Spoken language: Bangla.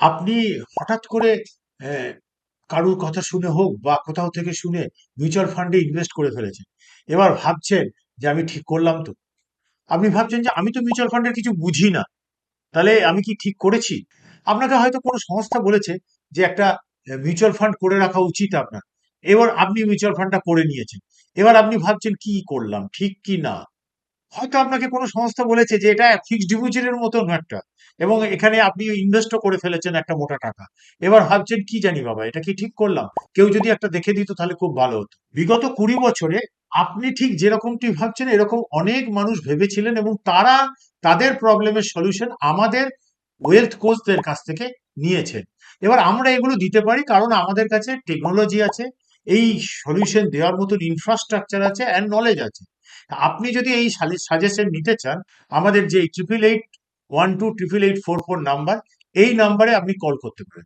আপনি হঠাৎ করে আহ, কারুর কথা শুনে হোক বা কোথাও থেকে শুনে মিউচুয়াল ফান্ডে ইনভেস্ট করে ফেলেছেন। এবার ভাবছেন যে আমি ঠিক করলাম তো। আপনি ভাবছেন যে আমি তো মিউচুয়াল ফান্ডের কিছু বুঝি না, তাহলে আমি কি ঠিক করেছি? আপনাকে হয়তো কোনো সংস্থা বলেছে যে একটা মিউচুয়াল ফান্ড করে রাখা উচিত আপনার। এবার আপনি মিউচুয়াল ফান্ডটা করে নিয়েছেন। এবার আপনি ভাবছেন কি করলাম, ঠিক কি না। হয়তো আপনাকে কোনো সংস্থা বলেছে যে এটা ফিক্সড ডিপোজিটের মতন একটা, এবং এখানে আপনি ইনভেস্টও করে ফেলেছেন একটা মোটা টাকা। এবার ভাবছেন কি জানি বাবা, এটা কি ঠিক করলাম? কেউ যদি একটা দেখে দিত তাহলে খুব ভালো হতো। বিগত 20 বছরে আপনি ঠিক যেরকমটি ভাবছেন এরকম অনেক মানুষ ভেবেছিলেন, এবং তারা তাদের প্রবলেমের সলিউশন আমাদের ওয়েলথ কোচদের কাছ থেকে নিয়েছেন। এবার আমরা এগুলো দিতে পারি কারণ আমাদের কাছে টেকনোলজি আছে, এই সলিউশন দেওয়ার মতন ইনফ্রাস্ট্রাকচার আছে অ্যান্ড নলেজ আছে। আপনি যদি এই সাজেশন নিতে চান, আমাদের যে 88812844 নাম্বার, এই নাম্বারে আপনি কল করতে পারেন।